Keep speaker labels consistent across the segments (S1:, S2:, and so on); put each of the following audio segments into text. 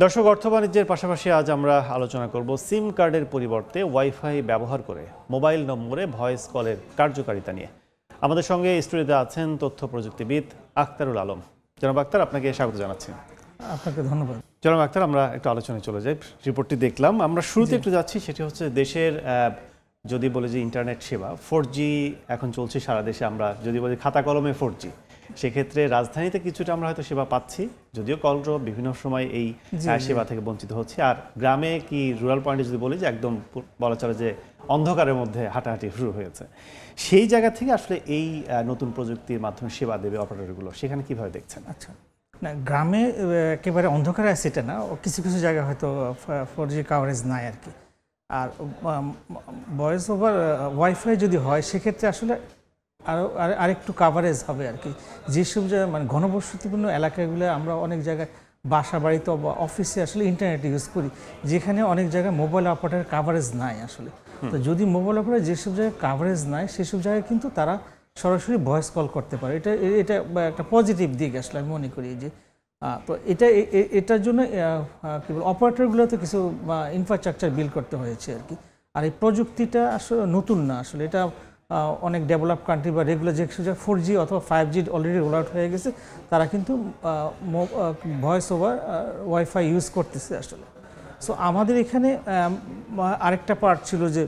S1: দর্শক, অর্থ বাণিজ্যের পাশাপাশি আজ আমরা আলোচনা করব সিম কার্ডের পরিবর্তে ওয়াইফাই ব্যবহার করে মোবাইল নম্বরে ভয়েস কলের কার্যকারিতা নিয়ে। আমাদের সঙ্গে স্টুডিওতে আছেন তথ্য প্রযুক্তিবিদ আখতারুল আলম। জনাব আখতার, আপনাকে স্বাগত জানাচ্ছি।
S2: আপনাকে ধন্যবাদ।
S1: জনাব আখতার, আমরা একটু আলোচনায় চলে যাই। রিপোর্টটি দেখলাম, আমরা শুরুতে একটু যাচ্ছি। সেটি হচ্ছে দেশের যদি বলে যে ইন্টারনেট সেবা 4G এখন চলছে সারা দেশে। আমরা যদি বলি খাতা কলমে 4G, সেক্ষেত্রে রাজধানীতে কিছুটা আমরা হয়তো সেবা পাচ্ছি, যদিও কলড্রপ বিভিন্ন সময় এই সেবা থেকে বঞ্চিত হচ্ছে। আর গ্রামে কি রুরাল পয়েন্টে যদি বলি যে একদম বলা চলে যে অন্ধকারের মধ্যে হাঁটাহাঁটি শুরু হয়েছে, সেই জায়গা থেকে আসলে এই নতুন প্রযুক্তির মাধ্যমে সেবা দেবে অপারেটরগুলো, সেখানে কিভাবে দেখছেন?
S2: আচ্ছা, না গ্রামে একেবারে অন্ধকারে আছে এটা না, কিছু কিছু জায়গায় হয়তো 4G কাভারেজ নাই আর কি। আর ভয়েস ওভার ওয়াইফাই যদি হয় সেক্ষেত্রে আসলে আরেকটু কাভারেজ হবে আর কি। যেসব জায়গায় মানে ঘনবসতিপূর্ণ এলাকাগুলো আমরা অনেক জায়গায় বাসা বাড়িতে বা অফিসে আসলে ইন্টারনেট ইউজ করি, যেখানে অনেক জায়গায় মোবাইল অপারেটরের কাভারেজ নাই আসলে। তো যদি মোবাইল অপারেটর যেসব জায়গায় কাভারেজ নাই সেসব জায়গায় কিন্তু তারা সরাসরি ভয়েস কল করতে পারে। এটা একটা পজিটিভ দিক আসলে আমি মনে করি যে তো এটার জন্য কি বল অপারেটরগুলোতে কিছু ইনফ্রাস্ট্রাকচার বিল্ড করতে হয়েছে আর কি। আর এই প্রযুক্তিটা আসলে নতুন না, আসলে এটা অনেক ডেভেলপ কান্ট্রি বা রেগুলার যে 4G অথবা 5G অলরেডি রোল আউট হয়ে গেছে, তারা কিন্তু ভয়েস ওভার ওয়াইফাই ইউজ করতেছে আসলে। সো আমাদের এখানে আরেকটা পার্ট ছিল যে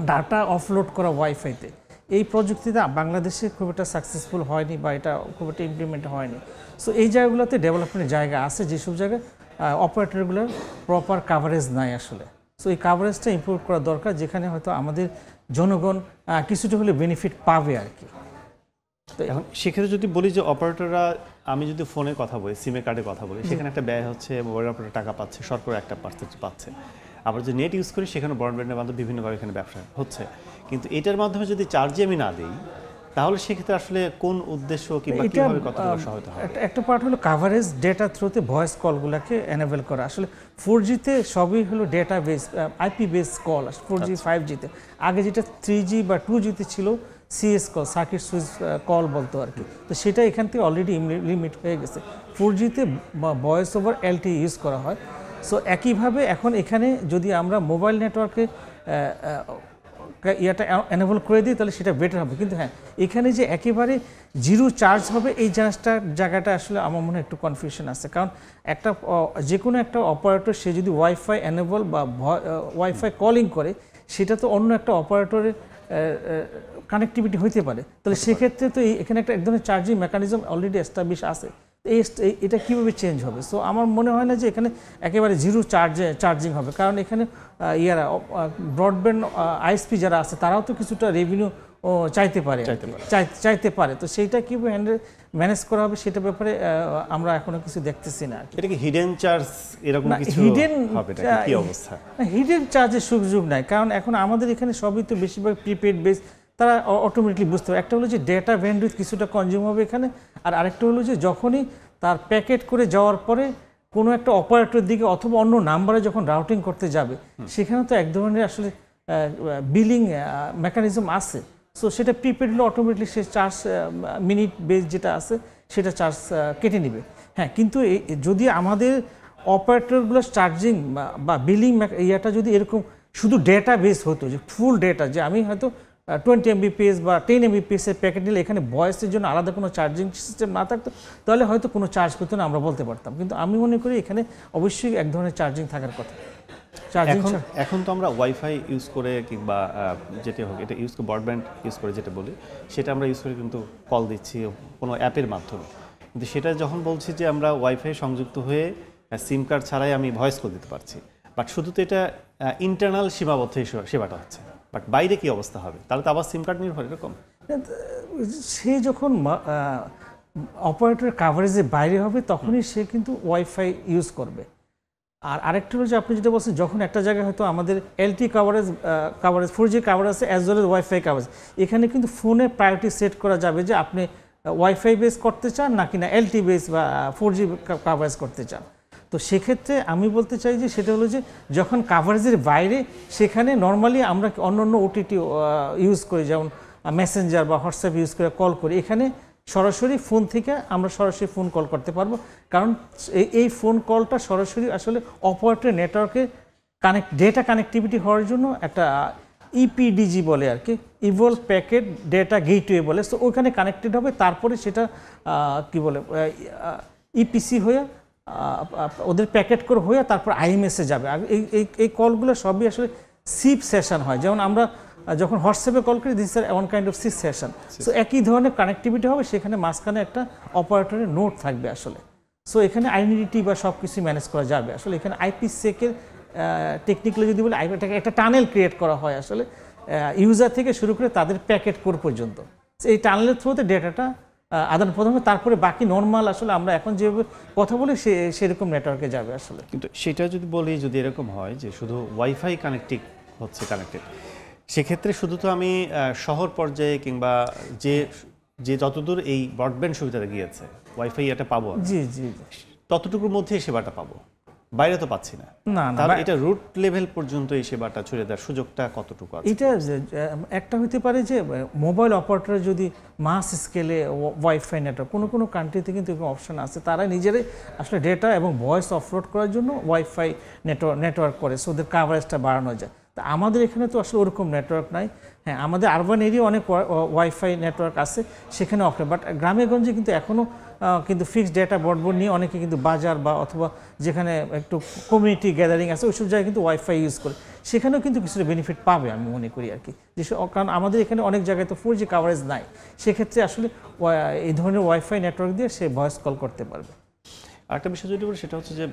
S2: ডাটা অফলোড করা ওয়াইফাইতে। এই প্রযুক্তিটা বাংলাদেশে খুব একটা সাকসেসফুল হয়নি বা এটা খুব একটা ইমপ্লিমেন্ট হয়নি। সো এই জায়গাগুলোতে ডেভেলপমেন্টের জায়গা আছে, যেসব জায়গায় অপারেটরগুলোর প্রপার কাভারেজ নাই আসলে। সো এই কাভারেজটা ইমপ্রুভ করা দরকার, যেখানে হয়তো আমাদের জনগণ কিছুটা হলে বেনিফিট পাবে আর কি।
S1: তো এখন সেক্ষেত্রে যদি বলি যে অপারেটররা, আমি যদি ফোনে কথা বলি, সিমে কার্ডে কথা বলি, সেখানে একটা ব্যয় হচ্ছে, মোবাইল অপারেটর টাকা পাচ্ছে, শর্করা একটা পার্সেন্ট পাচ্ছে। আবার যে নেট ইউজ করি সেখানে ব্রডব্যান্ডের মাধ্যমে বিভিন্নভাবে এখানে ব্যবসা হচ্ছে। কিন্তু এটার মাধ্যমে যদি চার্জই আমি না দিই, তাহলে সেক্ষেত্রে আসলে কোন উদ্দেশ্য কিংবা কিভাবে কতটা সহায়তা হবে?
S2: একটা পার্ট হলো কাভারেজ ডেটা থ্রুতে ভয়েস কলগুলোকে এনেবল করা। আসলে 4Gতে সবই হলো data base, IP base call. 4G 5Gতে আগে যেটা 3G বা 2Gতে ছিল CS call, circuit switch call বলতো আর কি। তো সেটা এখান থেকে অলরেডি লিমিট হয়ে গেছে। 4Gতে ভয়েস ওভার LTE ইউজ করা হয়। সো একইভাবে এখন এখানে যদি আমরা মোবাইল নেটওয়ার্কে ইয়াটা এনেবল করে দিই তাহলে সেটা বেটার হবে। কিন্তু হ্যাঁ, এখানে যে একেবারে জিরো চার্জ হবে এই জায়গাটা আসলে আমার মনে হয় একটু কনফিউশন আছে। কারণ একটা যে কোনো একটা অপারেটর সে যদি ওয়াইফাই এনেবল বা ওয়াইফাই কলিং করে, সেটা তো অন্য একটা অপারেটরের কানেক্টিভিটি হইতে পারে। তাহলে সেক্ষেত্রে তো এখানে একটা এক ধরনের চার্জিং মেকানিজম অলরেডি এস্টাবলিশ আছে। এটা কীভাবে চেঞ্জ হবে? সো আমার মনে হয় না যে এখানে একেবারে জিরো চার্জিং হবে, কারণ এখানে ব্রডব্যান্ড আইএসপি যারা আছে তারাও তো কিছুটা রেভিনিউ চাইতে পারে। তো সেইটা কীভাবে ম্যানেজ করা হবে সেটা ব্যাপারে আমরা এখনো কিছু দেখতেছি না।
S1: এটা কি হিডেন চার্জ এরকম কিছু হবে নাকি, কি অবস্থা?
S2: হিডেন চার্জের সুযোগ নাই, কারণ এখন আমাদের এখানে সবই তো বেশিরভাগ প্রিপেড বেস, তারা অটোমেটিকলি বুঝতে পারে। একটা হলো যে ডেটা ব্যান্ডউইথ কিছুটা কনজিউম হবে এখানে, আর আরেকটা হলো যে যখনই তার প্যাকেট করে যাওয়ার পরে কোনো একটা অপারেটরের দিকে অথবা অন্য নাম্বারে যখন রাউটিং করতে যাবে, সেখানে তো এক ধরনের আসলে বিলিং মেকানিজম আছে। সো সেটা প্রিপেড হলে অটোমেটিকলি সে চার্জ মিনিট বেস যেটা আছে সেটা চার্জ কেটে নেবে। হ্যাঁ, কিন্তু যদি আমাদের অপারেটরগুলো চার্জিং বা বিলিং ইয়াটা যদি এরকম শুধু ডেটা বেস হতো, যে ফুল ডেটা, যে আমি হয়তো 20 Mbps বা 10 Mbps এর প্যাকেট নিলে এখানে ভয়েসের জন্য আলাদা কোনো চার্জিং সিস্টেম না থাকতো, তাহলে হয়তো কোনো চার্জ পেতো না আমরা বলতে পারতাম। কিন্তু আমি মনে করি এখানে অবশ্যই এক ধরনের চার্জিং থাকার কথা।
S1: এখন তো আমরা ওয়াইফাই ইউজ করে কিংবা যেটা হোক এটা ইউজ করে, ব্রডব্যান্ড ইউজ করে যেটা বলি, সেটা আমরা ইউজ করে কিন্তু কল দিচ্ছি কোনো অ্যাপের মাধ্যমে। কিন্তু সেটা যখন বলছি যে আমরা ওয়াইফাই সংযুক্ত হয়ে সিম কার্ড ছাড়াই আমি ভয়েস কল দিতে পারছি, বাট শুধু তো এটা ইন্টারনাল সীমাবদ্ধ সেবাটা হচ্ছে। বাট বাইরে কি অবস্থা হবে? তাহলে তো আবার সিম কার্ড নির্ভর এরকম।
S2: সে যখন অপারেটর কাভারেজের বাইরে হবে তখনই সে কিন্তু ওয়াইফাই ইউজ করবে। আর আরেকটা হলো যে আপনি যেটা বলছেন, যখন একটা জায়গায় হয়তো আমাদের LTE কাভারেজ 4G কাভারেজ আছে as well as wifi coverage, এখানে কিন্তু ফোনে প্রায়োরিটি সেট করা যাবে যে আপনি ওয়াইফাই বেস করতে চান নাকি না LTE বেস বা 4G কাভারেজ করতে চান। তো সেক্ষেত্রে আমি বলতে চাই যে সেটা হলো যে যখন কাভারেজের বাইরে, সেখানে নর্মালি আমরা অন্য OTT ইউজ করি, যেমন মেসেঞ্জার বা হোয়াটসঅ্যাপ ইউজ করে কল করি, এখানে সরাসরি ফোন থেকে আমরা সরাসরি ফোন কল করতে পারবো, কারণ এই ফোন কলটা সরাসরি আসলে অপারেটর নেটওয়ার্কে ডেটা কানেক্টিভিটি হওয়ার জন্য একটা ইপিডিজি বলে আর কি, ইভলভ প্যাকেট ডেটা গেটওয়ে বলে। তো ওইখানে কানেক্টেড হবে, তারপরে সেটা কি বলে ইপিসি হয়ে ওদের প্যাকেট করে হয়ে তারপর আইএমএসে যাবে। এই কলগুলো সবই আসলে সিপ সেশন হয়, যেমন আমরা যখন হোয়াটসঅ্যাপে কল করি this are one kind of SIP session. So একই ধরনের কানেক্টিভিটি হবে, সেখানে মাঝখানে একটা অপারেটরের নোট থাকবে আসলে। সো এখানে আইডেন্টিটি বা সব কিছু ম্যানেজ করা যাবে আসলে। এখানে আইপিসেকের টেকনিক্যালি যদি বলি একটা টানেল ক্রিয়েট করা হয় আসলে ইউজার থেকে শুরু করে তাদের প্যাকেট কোর পর্যন্ত। এই টানেলের থ্রুতে ডেটাটা আদান প্রদান হবে, তারপরে বাকি নর্মাল আসলে আমরা এখন যেভাবে কথা বলি সেরকম নেটওয়ার্কে যাবে আসলে।
S1: কিন্তু সেটা যদি বলি, যদি এরকম হয় যে শুধু ওয়াইফাই কানেক্টেড, সেক্ষেত্রে শুধু তো আমি শহর পর্যায়ে কিংবা যে যতদূর এই ব্রডব্যান্ড সুবিধাটা গিয়েছে ওয়াইফাই এটা পাবো,
S2: জি জি,
S1: ততটুকুর মধ্যে এই সেবাটা পাবো, বাইরে তো পাচ্ছি না। তাহলে এটা রুট লেভেল পর্যন্ত এই সেবাটা ছড়িয়ে দেওয়ার সুযোগটা কতটুকু আছে?
S2: এটা একটা হতে পারে যে মোবাইল অপারেটর যদি মাস স্কেলে ওয়াইফাই নেটওয়ার্ক, কোনো কান্ট্রিতে কিন্তু এরকম অপশন আছে, তারা নিজেরাই আসলে ডেটা এবং ভয়েস অফলোড করার জন্য ওয়াইফাই নেটওয়ার্ক করে, সো ওদের কাভারেজটা বাড়ানো যায়। তা আমাদের এখানে তো আসলে ওরকম নেটওয়ার্ক নাই। হ্যাঁ, আমাদের আরবান এরিয়া অনেক ওয়াইফাই নেটওয়ার্ক আছে, সেখানে অফ, বাট গ্রামে গঞ্জে কিন্তু এখনও কিন্তু ফিক্সড ডেটা ব্রডব্যান্ড নিয়ে অনেকে কিন্তু বাজার বা অথবা যেখানে একটু কমিউনিটি গ্যাদারিং আছে ওইসব জায়গায় কিন্তু ওয়াইফাই ইউজ করে, সেখানেও কিন্তু কিছুটা বেনিফিট পাবে আমি মনে করি আর কি। কারণ আমাদের এখানে অনেক জায়গায় তো 4G কাভারেজ নাই, সেক্ষেত্রে আসলে এই ধরনের ওয়াইফাই নেটওয়ার্ক দিয়ে সে ভয়েস কল করতে পারবে।
S1: আরেকটা বিষয় যদি বলি, সেটা হচ্ছে যে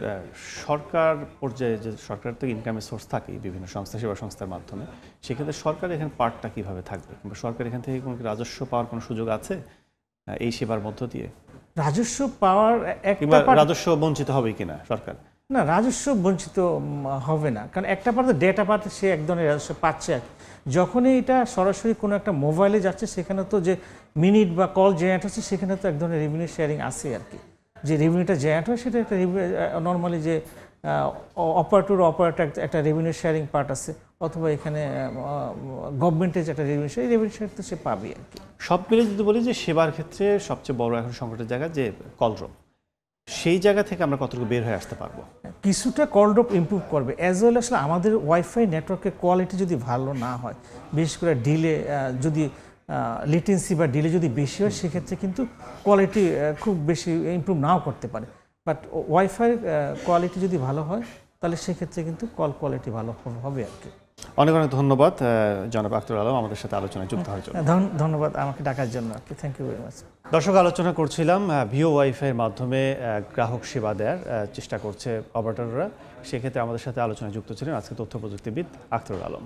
S1: সরকার পর্যায়ে যে সরকারের তো ইনকামের সোর্স থাকে বিভিন্ন সংস্থা, সেবা সংস্থার মাধ্যমে, সেক্ষেত্রে সরকার এখানে পার্টটা কীভাবে থাকবে, কিংবা সরকার এখান থেকে কোনো রাজস্ব পাওয়ার কোনো সুযোগ আছে এই সেবার মধ্য দিয়ে?
S2: রাজস্ব পাওয়ার
S1: কিংবা রাজস্ব বঞ্চিত হবে কিনা সরকার?
S2: না, রাজস্ব বঞ্চিত হবে না, কারণ একটা পার্ট ডেটা পার্ট সে এক ধরনের রাজস্ব পাচ্ছে আর কি। যখনই এটা সরাসরি কোনো একটা মোবাইলে যাচ্ছে, সেখানে তো যে মিনিট বা কল জেনারেট হচ্ছে, সেখানে তো এক ধরনের রেভিনিউ শেয়ারিং আছে আর কি। যে রেভিনিউটা জেনারেট হয় সেটা একটা নর্মালি যে অপারেটর একটা রেভিনিউ শেয়ারিং পার্ট আছে, অথবা এখানে গভর্নমেন্টের যে একটা রেভিনিউ শেয়ার তো সে পাবে আর কি।
S1: সব মিলে যদি বলি যে সেবার ক্ষেত্রে সবচেয়ে বড় এখন সংকটের জায়গা যে কল ড্রপ, সেই জায়গা থেকে আমরা কতটুকু বের হয়ে আসতে পারবো?
S2: কিছুটা কল ড্রপ ইমপ্রুভ করবে, অ্যাজ ওয়েল আসলে আমাদের ওয়াইফাই নেটওয়ার্কের কোয়ালিটি যদি ভালো না হয়, বিশেষ করে ডিলে যদি লিটেন্সি বা ডিলে যদি বেশি হয়, সেক্ষেত্রে কিন্তু কোয়ালিটি খুব বেশি ইমপ্রুভ নাও করতে পারে। বাট ওয়াইফাই কোয়ালিটি যদি ভালো হয়, তাহলে সেক্ষেত্রে কিন্তু কল কোয়ালিটি ভালো হবে আর কি।
S1: অনেক অনেক ধন্যবাদ জনাব আখতারুল আলম আমাদের সাথে আলোচনায় যুক্ত হওয়ার জন্য।
S2: ধন্যবাদ আমাকে ডাকার জন্য আর কি, থ্যাংক ইউ ভেরি মাচ।
S1: দর্শক, আলোচনা করছিলাম ভিও ওয়াইফাইয়ের মাধ্যমে গ্রাহক সেবা দেওয়ার চেষ্টা করছে অপারেটররা, সেক্ষেত্রে আমাদের সাথে আলোচনায় যুক্ত ছিলেন আজকে তথ্য প্রযুক্তিবিদ আখতারুল আলম।